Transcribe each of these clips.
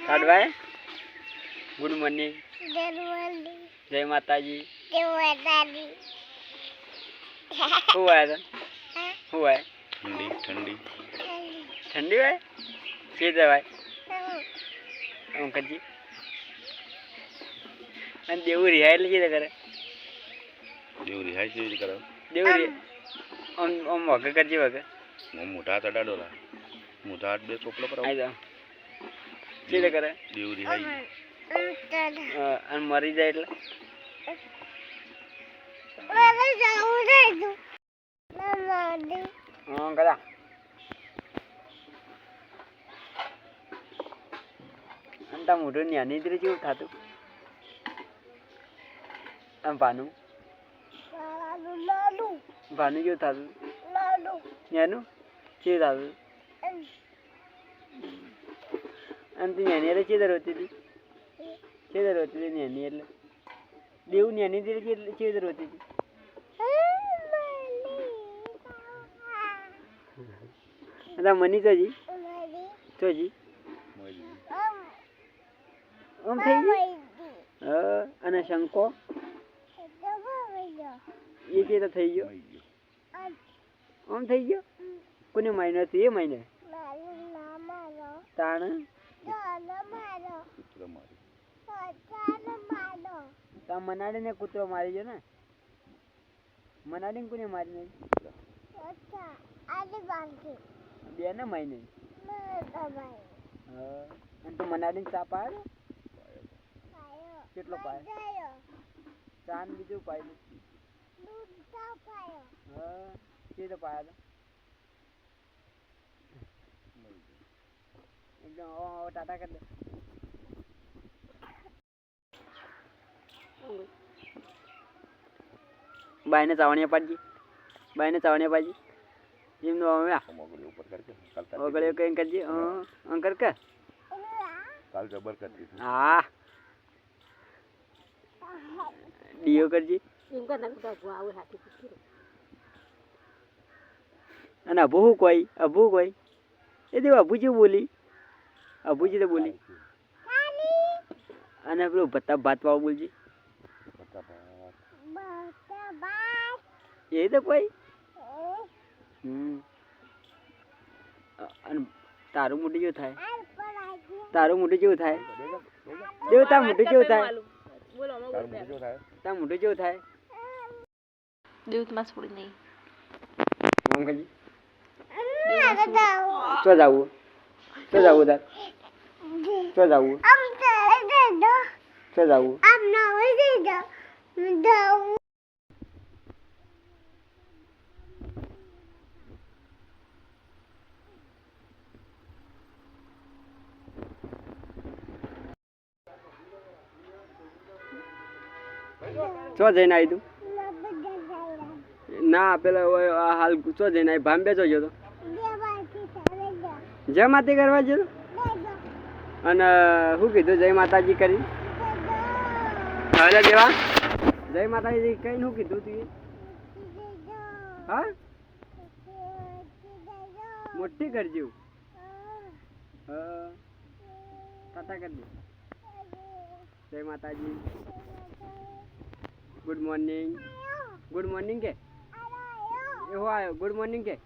કાઢવાય good morning જય માતાજી શું હોય તો શું હોય ઠંડી ઠંડી હોય કે દવાય અંકલજી અને દેવું રિહાય એટલે કીધે કરે દેવું રિહાય છે કરે દેવું આમ આમ વગર કરજે વગર મોટા હાથ અડાડોલા મોટા હાથ બે ચોપડો પર આવી જાઓ કીધે કરે દેવું રિહાય અને મરી જાય એટલે કદા અંતા મોઢું ન્યાની તરી જેવું થતું આમ ભાનું જેવું થતું ન્યાનું કેવું થતું અને તું ન્યાની એટલે ચેદર હોતી હતી ચેદર હોતી હતી ન્યાની એટલે દેવું ન્યાની તરી એટલે ચેદર હોતી હતી મની ચોજી આમ થઈ ગઈ અને શંકો એ કે તો થઈ ગયો આમ થઈ ગયો કોને મહિનો હતું એ મહિને તાણ તા મનાડીને કૂતરો મારી ગયો ને મનાડીને કોને મારી નહીં બે ને મહિને અને તું મનાડીને ચા પાડે કેટલો પાય ચાન બીજું પાયું હા કે તો પાયા એકદમ ટાટા કરી દે બાઈને ચાવણીયા પાડજી જેમનું અમે ઓગળે કઈ કરજે અંકર કે કાલ જબર કરતી હા ડીઓ કરજી અને અભુ કોઈ એ દેવ અભુજી બોલી તો બોલી અને પેલું ભત્તા ભાત પાવ બોલજી એ તો કોઈ અને તારું મોઢું જેવું થાય દેવ તાર મોઢું જેવું થાય તાર મોઢું જેવું થાય દેવ તમારે છોડી નહીં અંકલજી ચો જાવું તાર ચો જાવું ચો જઈને આવી તું ના પેલા હાલ ચો જઈને આવી ભાંબે ચો ગયો તો જય માતા કરવા ગયો અને શું કીધું જય માતાજી કરી હવે દેવા જય માતાજી કઈ શું કીધું તું હા મોટી કરજો ટાટા કરી દે જય માતાજી ગુડ મોર્નિંગ કે એવો આવ્યો ગુડ મોર્નિંગ કે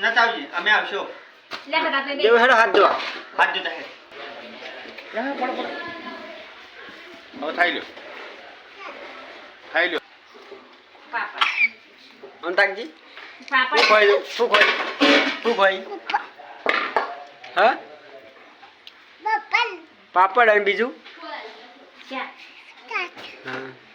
નતાવજી અમે આવશો લે બટા બે દેવ હેડો હાથ ધોવા હાથ જોતા હે પડો હવે ખાઈ લ્યો પાપા અંતાજી પાપા શું ખોઈ હા પાપડ અને બીજું ચાર હા